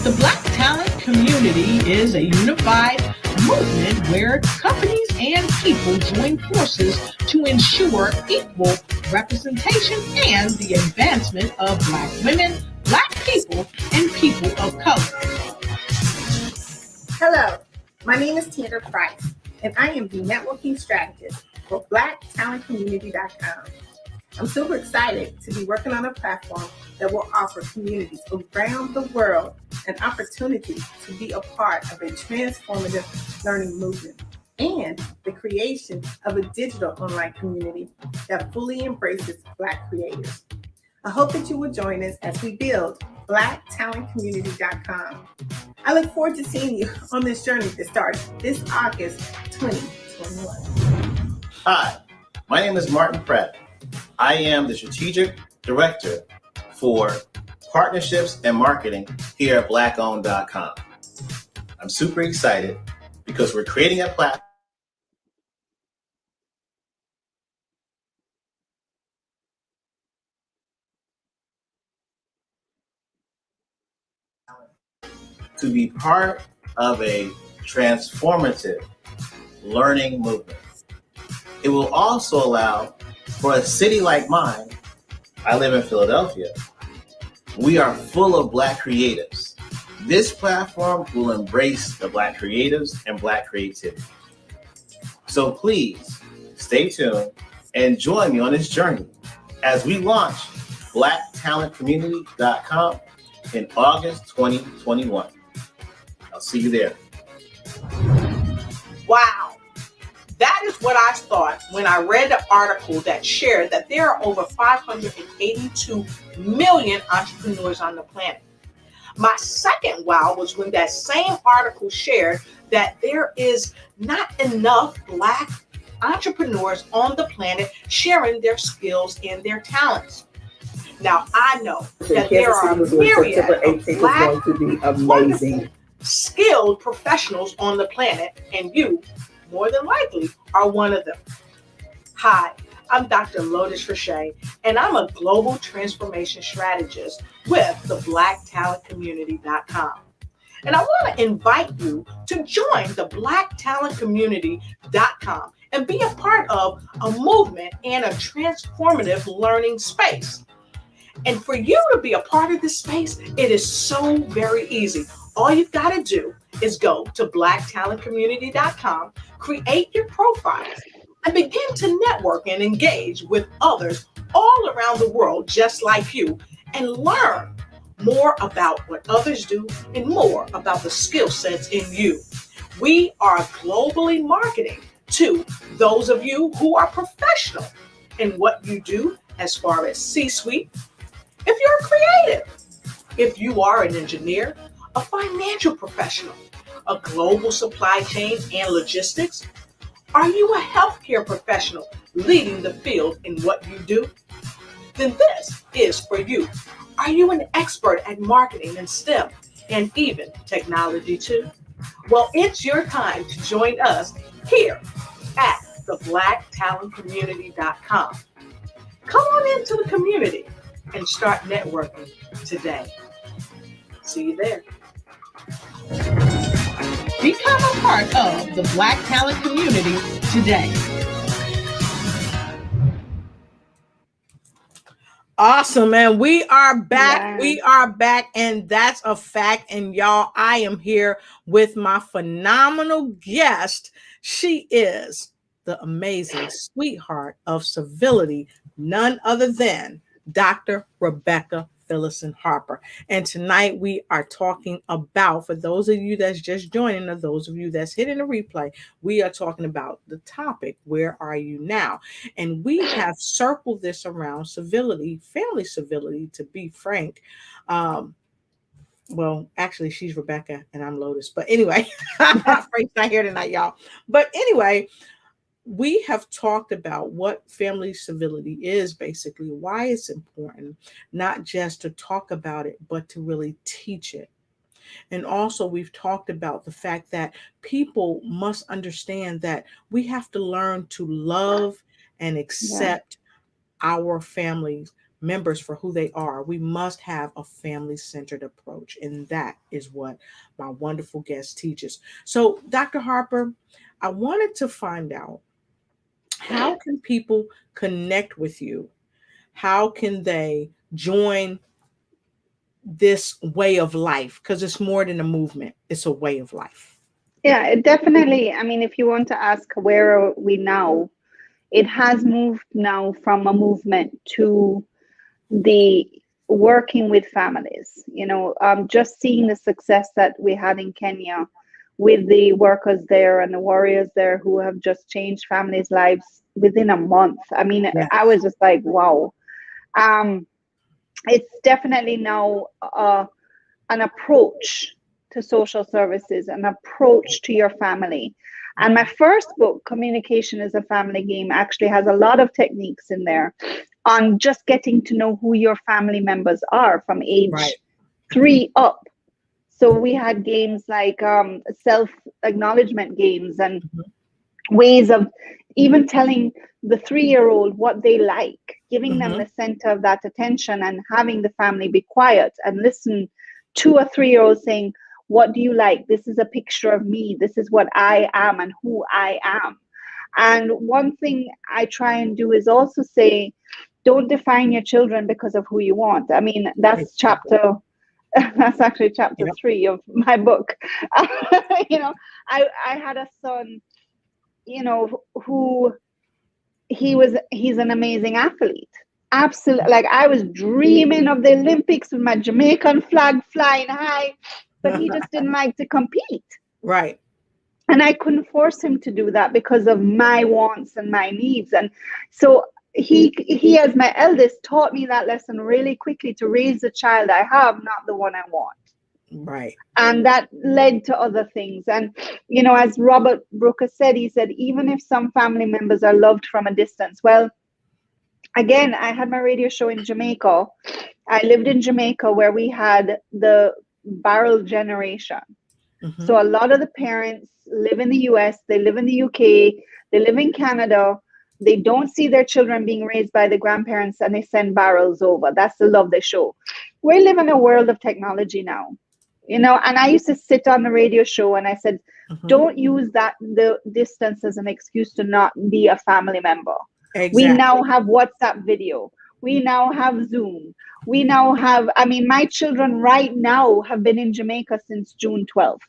Speaker 1: The Black talent community is a unified movement where companies and people join forces to ensure equal representation and the advancement of Black women, Black people, and people of color.
Speaker 3: Hello, my name is Tanda Price, and I am the networking strategist for BlackTalentCommunity.com. I'm super excited to be working on a platform that will offer communities around the world an opportunity to be a part of a transformative learning movement and the creation of a digital online community that fully embraces Black creators. I hope that you will join us as we build BlackTalentCommunity.com. I look forward to seeing you on this journey that starts this August 2021.
Speaker 4: Hi, my name is Martin Pratt. I am the Strategic Director for Partnerships and Marketing here at BlackOwned.com. I'm super excited because we're creating a platform to be part of a transformative learning movement. It will also allow for a city like mine. I live in Philadelphia. We are full of Black creatives. This platform will embrace the Black creatives and Black creativity. So please stay tuned and join me on this journey as we launch BlackTalentCommunity.com in August 2021. I'll see you there.
Speaker 1: Wow. That is what I thought when I read the article that shared that there are over 582 million entrepreneurs on the planet. My second wow was when that same article shared that there is not enough Black entrepreneurs on the planet sharing their skills and their talents. Now, I know that there are myriad of Black, wonderful, skilled professionals on the planet, and you, more than likely, are one of them. Hi, I'm Dr. Lotus Riche, and I'm a global transformation strategist with the BlackTalentCommunity.com. And I want to invite you to join the BlackTalentCommunity.com and be a part of a movement and a transformative learning space. And for you to be a part of this space, it is so very easy. All you've got to do is go to BlackTalentCommunity.com, create your profile, and begin to network and engage with others all around the world just like you and learn more about what others do and more about the skill sets in you. We are globally marketing to those of you who are professional in what you do as far as C-suite. If you're creative, if you are an engineer, a financial professional, a global supply chain and logistics, are you a healthcare professional leading the field in what you do? Then this is for you. Are you an expert at marketing and STEM and even technology too? Well, it's your time to join us here at theblacktalentcommunity.com. Come on into the community and start networking today. See you there. Become a part of the Black Talent community today. Awesome, man. We are back.
Speaker 2: Yeah.
Speaker 1: We are back, and that's a fact. And y'all, I am here with my phenomenal guest. She is the amazing sweetheart of Civility, none other than Dr. Rebecca Phillison Harper. And tonight we are talking about, for those of you that's just joining, or those of you that's hitting the replay, we are talking about the topic, where are you now? And we have circled this around civility, family civility, to be frank. Well, actually, she's Rebecca and I'm Lotus. But anyway, Frank's not here tonight, y'all. But anyway, we have talked about what family civility is, basically, why it's important, not just to talk about it, but to really teach it. And also, we've talked about the fact that people must understand that we have to learn to love and accept our family members for who they are. We must have a family-centered approach. And that is what my wonderful guest teaches. So, Dr. Harper, I wanted to find out, how can people connect with you? How can they join this way of life? Because it's more than a movement, it's a way of life.
Speaker 2: Yeah, definitely. I mean, if you want to ask where are we now, it has moved now from a movement to the working with families. Just seeing the success that we had in Kenya with the workers there and the warriors there who have just changed families' lives within a month. I mean, I was just like, wow. It's definitely now an approach to social services, an approach to your family. And my first book, Communication is a Family Game, actually has a lot of techniques in there on just getting to know who your family members are from age 3 up. So we had games like self-acknowledgement games and ways of even telling the 3-year-old what they like, giving them the center of that attention and having the family be quiet and listen to a 3-year-old saying, what do you like? This is a picture of me. This is what I am and who I am. And one thing I try and do is also say, don't define your children because of who you want. I mean, that's actually chapter 3 of my book. I had a son, who he's an amazing athlete. Absolutely. Like, I was dreaming of the Olympics with my Jamaican flag flying high, but he just didn't like to compete.
Speaker 1: Right.
Speaker 2: And I couldn't force him to do that because of my wants and my needs. And so he as my eldest taught me that lesson really quickly, to raise the child I have, not the one I want.
Speaker 1: Right.
Speaker 2: And that led to other things. And, as Robert Brooker said, he said, even if some family members are loved from a distance, well, again, I had my radio show in Jamaica. I lived in Jamaica where we had the barrel generation. So a lot of the parents live in the US, they live in the UK, they live in Canada. They don't see their children being raised by the grandparents, and they send barrels over. That's the love they show. We live in a world of technology now, and I used to sit on the radio show and I said, don't use the distance as an excuse to not be a family member. Exactly. We now have WhatsApp video. We now have Zoom. We now have, my children right now have been in Jamaica since June 12th.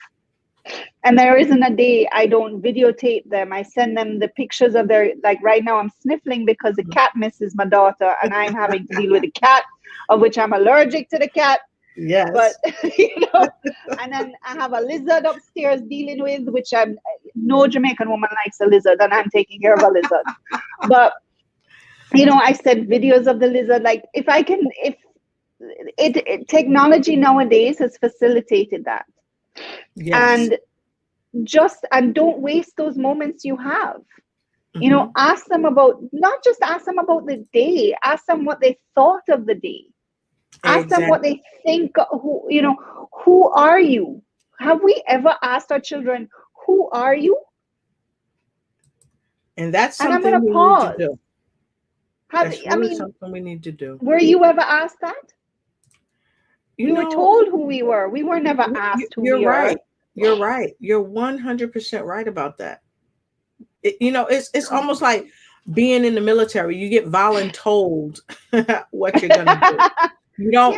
Speaker 2: And there isn't a day I don't videotape them. I send them the pictures of their, like right now I'm sniffling because the cat misses my daughter and I'm having to deal with a cat of which I'm allergic to the cat.
Speaker 1: Yes.
Speaker 2: But, and then I have a lizard upstairs dealing with, which no Jamaican woman likes a lizard, and I'm taking care of a lizard. But, I send videos of the lizard. Like if technology nowadays has facilitated that.
Speaker 1: Yes.
Speaker 2: And don't waste those moments you have. Ask them about, not just ask them about the day, ask them what they thought of the day. Ask them what they think, who are you? Have we ever asked our children, who are you?
Speaker 1: And that's something
Speaker 2: I'm going to
Speaker 1: we
Speaker 2: pause.
Speaker 1: need to do. That's really something we need to do.
Speaker 2: Were you ever asked that? We were told who we were. We were never asked who we are.
Speaker 1: You're right. You're 100% right about that. It's almost like being in the military. You get voluntold what you're going to do. You don't,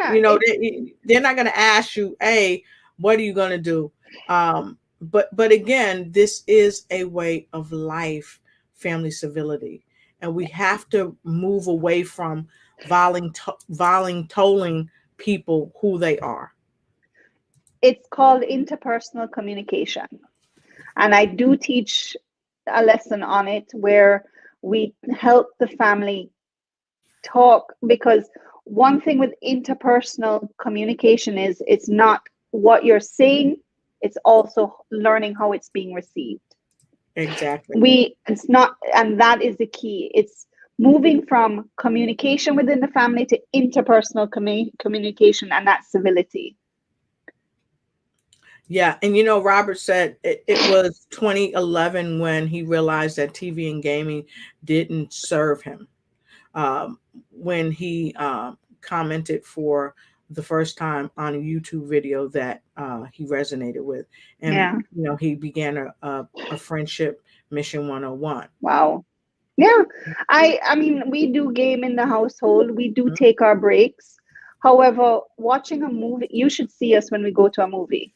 Speaker 1: they're not going to ask you, hey, what are you going to do? But again, this is a way of life, family civility. And we have to move away from voluntoling people who they are.
Speaker 2: It's called interpersonal communication. And I do teach a lesson on it where we help the family talk, because one thing with interpersonal communication is it's not what you're saying, it's also learning how it's being received.
Speaker 1: Exactly.
Speaker 2: It's not, and that is the key. It's moving from communication within the family to interpersonal communication, and that's civility.
Speaker 1: Yeah. And Robert said it was 2011 when he realized that TV and gaming didn't serve him. When he commented for the first time on a YouTube video that he resonated with. And, he began a friendship mission 101.
Speaker 2: Wow. Yeah. I mean, we do game in the household. We do take our breaks. However, watching a movie, you should see us when we go to a movie.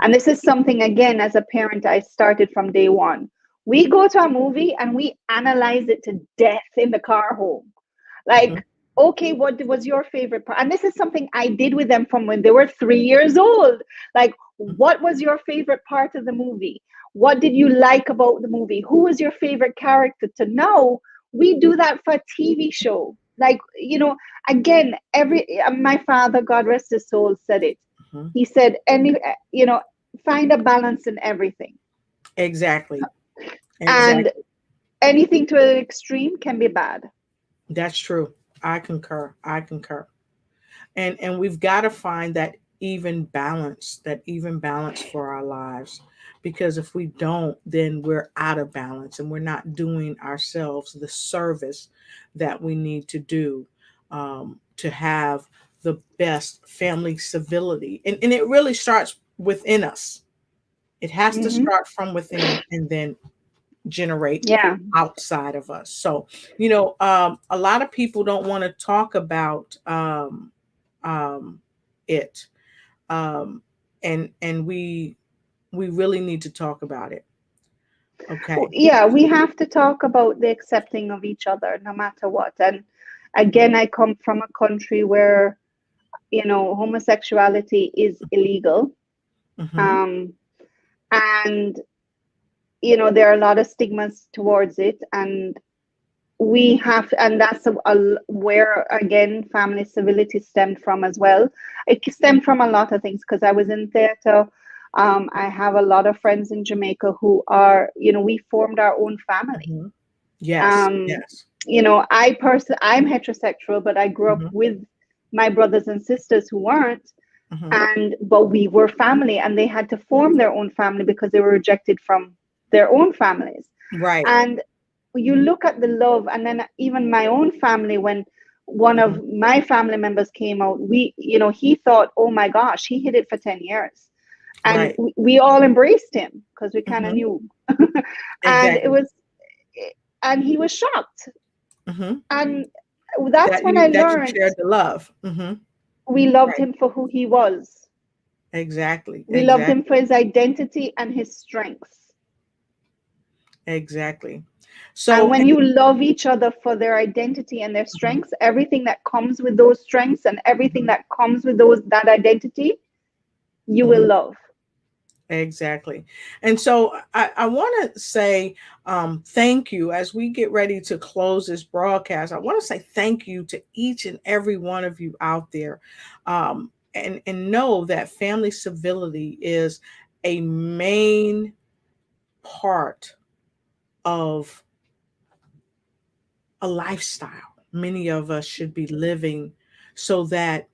Speaker 2: And this is something, again, as a parent, I started from day one. We go to a movie and we analyze it to death in the car home. Like, okay, what was your favorite part? And this is something I did with them from when they were 3 years old. Like, what was your favorite part of the movie? What did you like about the movie? Who was your favorite character? To know, we do that for a TV show. Like, again, my father, God rest his soul, said it. He said, find a balance in everything.
Speaker 1: Exactly.
Speaker 2: And anything to an extreme can be bad.
Speaker 1: That's true. I concur. And we've got to find that even balance for our lives. Because if we don't, then we're out of balance and we're not doing ourselves the service that we need to do to have the best family civility. And it really starts within us. It has to start from within and then generate outside of us. So, a lot of people don't want to talk about it. And we really need to talk about it. Okay.
Speaker 2: Yeah, we have to talk about the accepting of each other no matter what. And again, I come from a country where homosexuality is illegal. And there are a lot of stigmas towards it, and that's where, again, family civility stemmed from as well. It stemmed from a lot of things, because I was in theater. I have a lot of friends in Jamaica who are, we formed our own family.
Speaker 1: Yes.
Speaker 2: I'm heterosexual, but I grew up with my brothers and sisters who weren't. But we were family, and they had to form their own family because they were rejected from their own families.
Speaker 1: Right.
Speaker 2: And you look at the love, and then even my own family, when one of my family members came out, he thought, oh my gosh, he hid it for 10 years. And we all embraced him because we kind of knew. And and he was shocked. And that's when I learned
Speaker 1: you shared the love.
Speaker 2: We loved him for who he was.
Speaker 1: Exactly.
Speaker 2: We loved him for his identity and his strengths.
Speaker 1: Exactly.
Speaker 2: And
Speaker 1: So,
Speaker 2: when you love each other for their identity and their strengths, everything that comes with those strengths and everything that comes with that identity, you will love.
Speaker 1: exactly. And so I want to say thank you as we get ready to close this broadcast. I want to say thank you to each and every one of you out there. And know that family civility is a main part of a lifestyle many of us should be living so that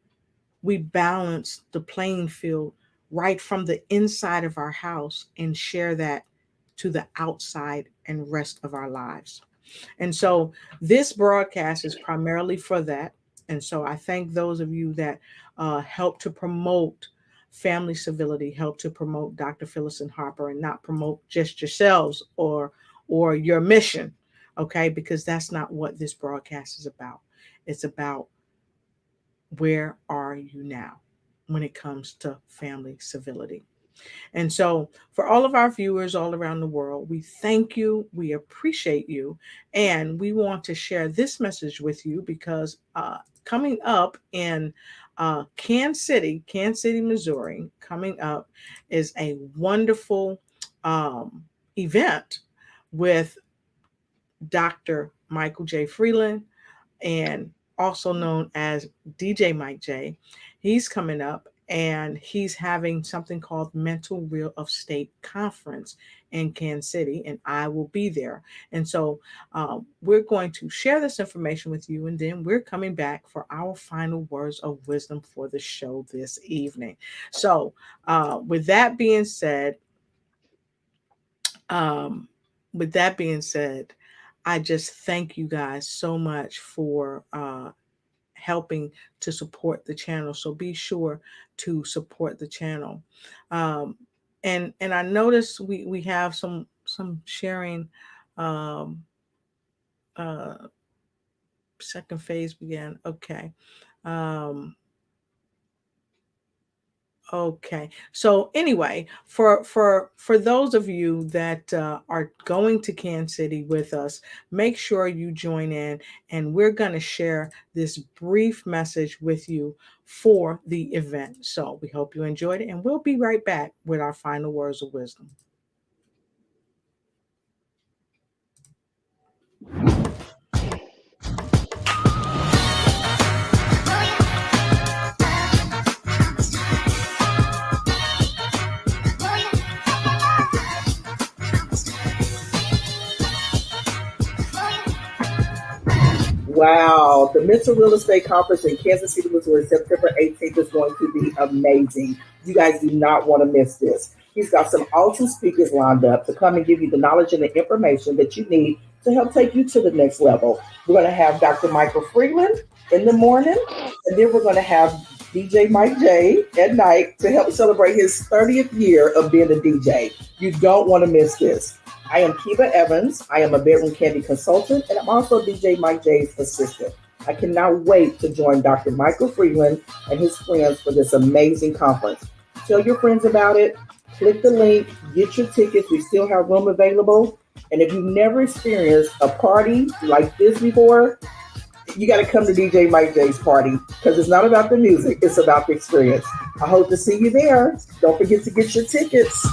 Speaker 1: we balance the playing field right from the inside of our house and share that to the outside and rest of our lives. And so this broadcast is primarily for that. And so I thank those of you that help to promote family civility, help to promote Dr. Phyllis and Harper, and not promote just yourselves or your mission. Okay, because that's not what this broadcast is about. It's about where are you now when it comes to family civility. And so, for all of our viewers all around the world, we thank you, we appreciate you, and we want to share this message with you because coming up in Kansas City, Missouri, coming up is a wonderful event with Dr. Michael J. Freeland, and also known as DJ Mike J. He's coming up and he's having something called Mental Real Estate Conference in Kansas City, and I will be there. And so we're going to share this information with you, and then we're coming back for our final words of wisdom for the show this evening. So, with that being said, um, with that being said, I just thank you guys so much for helping to support the channel. So be sure to support the channel. Um, and I noticed we have some sharing. Um, uh, Second phase began. Okay. Um, Okay. So anyway, for those of you that are going to Kansas City with us, make sure you join in, and we're going to share this brief message with you for the event. So we hope you enjoyed it, and we'll be right back with our final words of wisdom.
Speaker 5: Wow, the Mental Real Estate Conference in Kansas City, Missouri, September 18th is going to be amazing. You guys do not want to miss this. He's got some awesome speakers lined up to come and give you the knowledge and the information that you need to help take you to the next level. We're going to have Dr. Michael Freeland in the morning, and then we're going to have DJ Mike J at night to help celebrate his 30th year of being a DJ. You don't want to miss this. I am Kiva Evans. I am a bedroom candy consultant, and I'm also DJ Mike J's assistant. I cannot wait to join Dr. Michael Freeland and his friends for this amazing conference. Tell your friends about it. Click the link. Get your tickets. We still have room available. And if you've never experienced a party like this before, you got to come to DJ Mike J's party because it's not about the music. It's about the experience. I hope to see you there. Don't forget to get your tickets.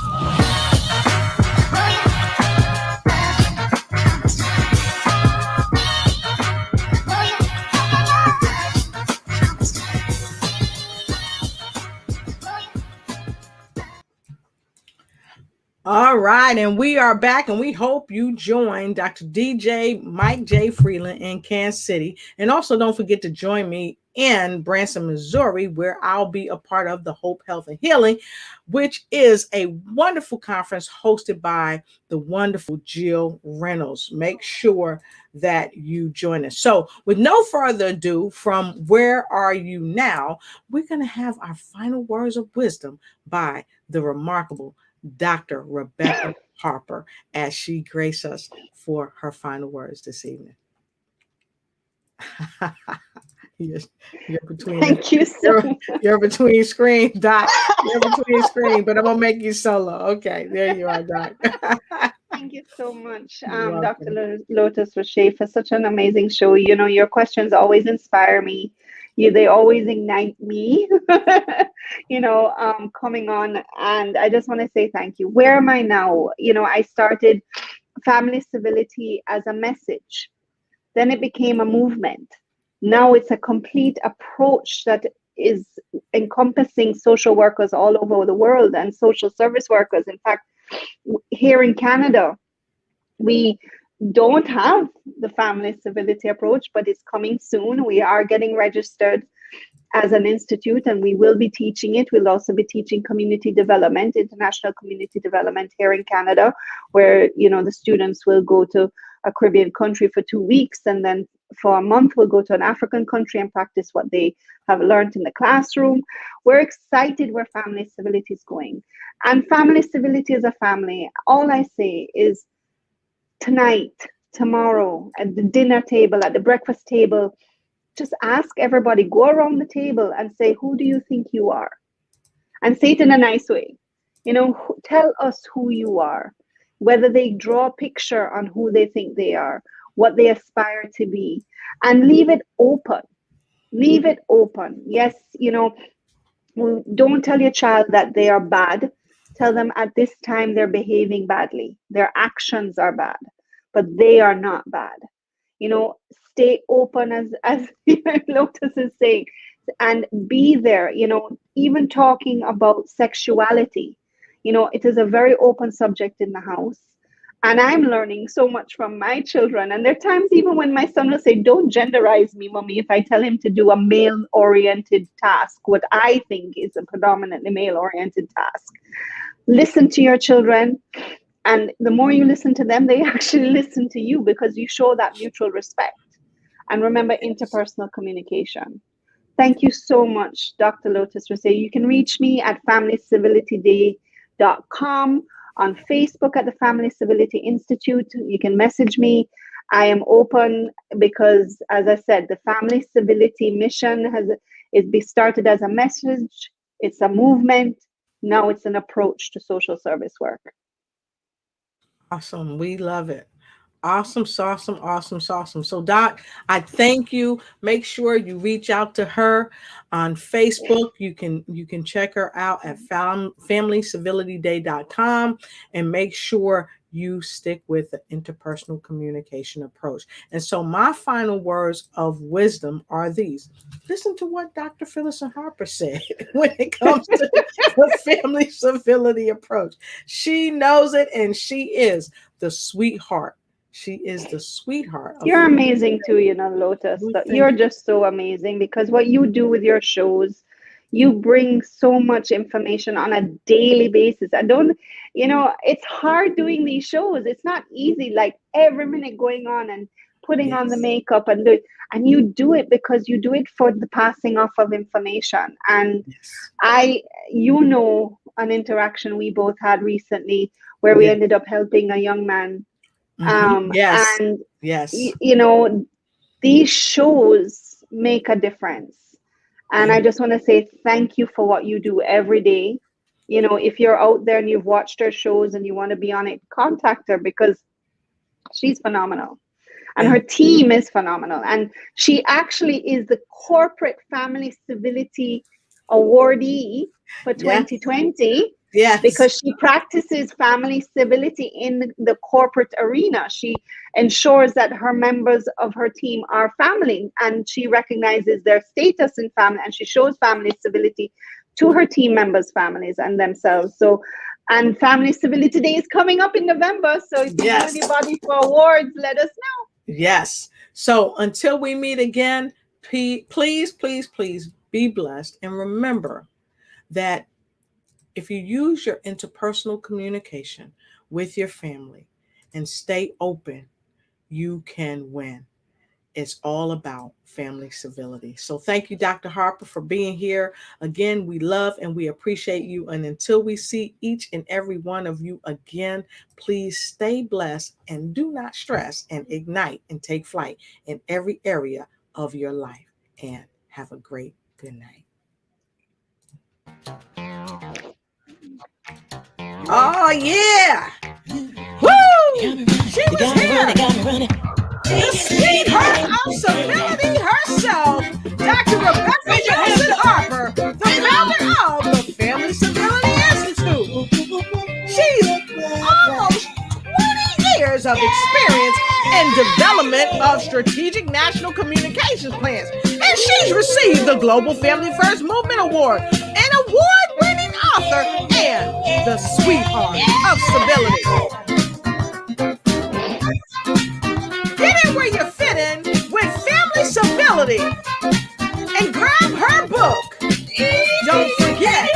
Speaker 1: All right, and we are back, and we hope you join Dr. DJ Mike J. Freeland in Kansas City. And also don't forget to join me in Branson, Missouri, where I'll be a part of the Hope, Health, and Healing, which is a wonderful conference hosted by the wonderful Jill Reynolds. Make sure that you join us. So with no further ado, from Where Are You Now, we're going to have our final words of wisdom by the remarkable Dr. Rebecca Harper as she graces us for her final words this evening. Yes, you're between the,
Speaker 2: Thank you so
Speaker 1: you're,
Speaker 2: much.
Speaker 1: you're between screens, Doc. You're between screens, but I'm gonna make you solo. Okay, there you are, Doc.
Speaker 2: Thank you so much,
Speaker 1: You're
Speaker 2: Dr.
Speaker 1: welcome.
Speaker 2: Lotus Riche, for such an amazing show. You know, your questions always inspire me. They always ignite me, coming on. And I just want to say thank you. Where am I now? I started family civility as a message. Then it became a movement. Now it's a complete approach that is encompassing social workers all over the world and social service workers. In fact, here in Canada, we don't have the family civility approach, but it's coming soon. We are getting registered as an institute and we will be teaching it. We'll also be teaching community development, international community development here in Canada, where the students will go to a Caribbean country for 2 weeks, and then for a month we'll go to an African country and practice what they have learned in the classroom. We're excited where family civility is going. And family civility is a family. All I say is tonight, tomorrow, at the dinner table, at the breakfast table, just ask everybody, go around the table and say, who do you think you are? And say it in a nice way. Tell us who you are, whether they draw a picture on who they think they are, what they aspire to be, and leave it open. Leave it open. Yes, don't tell your child that they are bad. Tell them at this time they're behaving badly. Their actions are bad, but they are not bad. Stay open as Lotus is saying, and be there. Even talking about sexuality, it is a very open subject in the house. And I'm learning so much from my children. And there are times even when my son will say, don't genderize me, mommy, if I tell him to do a male-oriented task, what I think is a predominantly male-oriented task. Listen to your children. And the more you listen to them, they actually listen to you because you show that mutual respect. And remember, interpersonal communication. Thank you so much, Dr. Lotus Riche. You can reach me at familycivilityday.com, on Facebook at the Family Civility Institute. You can message me. I am open because, as I said, the Family Civility mission is started as a message. It's a movement. Now it's an approach to social service work.
Speaker 1: Awesome. We love it. Awesome, awesome, awesome, awesome. So, Doc, I thank you. Make sure you reach out to her on Facebook. You can check her out at familycivilityday.com, and make sure you stick with the interpersonal communication approach. And so my final words of wisdom are these. Listen to what Dr. Phyllis and Harper said when it comes to the family civility approach. She knows it, and she is the sweetheart. She is the sweetheart.
Speaker 2: You're amazing too, Lotus. You're just so amazing because what you do with your shows, you bring so much information on a daily basis. It's hard doing these shows. It's not easy, like every minute going on and putting on the makeup and and you do it because you do it for the passing off of information. And an interaction we both had recently where we ended up helping a young man.
Speaker 1: Yes.
Speaker 2: And
Speaker 1: yes,
Speaker 2: these shows make a difference. And I just want to say thank you for what you do every day. If you're out there and you've watched her shows and you want to be on it, contact her because she's phenomenal. And her team is phenomenal. And she actually is the Corporate Family Civility Awardee for 2020.
Speaker 1: Yes.
Speaker 2: Because she practices family civility in the corporate arena. She ensures that her members of her team are family, and she recognizes their status in family, and she shows family civility to her team members' families and themselves. So, and Family Civility Day is coming up in November. So if you know anybody for awards, let us know.
Speaker 1: Yes. So until we meet again, please, please, please be blessed. And remember that if you use your interpersonal communication with your family and stay open, you can win. It's all about family civility. So thank you, Dr. Harper, for being here. Again, we love and we appreciate you. And until we see each and every one of you again, please stay blessed and do not stress and ignite and take flight in every area of your life. and have a great good night. Oh, yeah. Woo! She was here. The sweetheart of civility herself, Dr. Rebecca Johnson Harper, the founder of the Family Civility Institute. She's almost 20 years of experience in development of strategic national communications plans, and she's received the Global Family First Movement Award, an award-winning author, and the sweetheart of civility. Get in where you fit in with Family Civility and grab her book. Don't forget,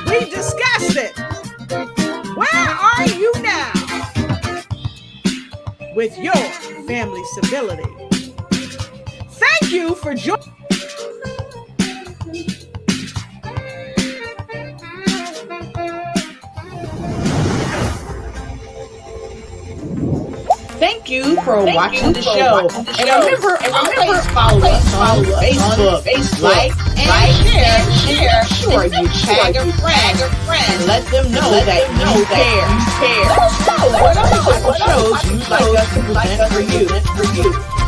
Speaker 1: we discussed it. Where are you now with your Family Civility? Thank you for joining. Thank you for watching the show. And remember, always follow us on Facebook. Like and share. Sure, you tag a friend and let them know that you care. Let us know what shows you'd like us to present for you.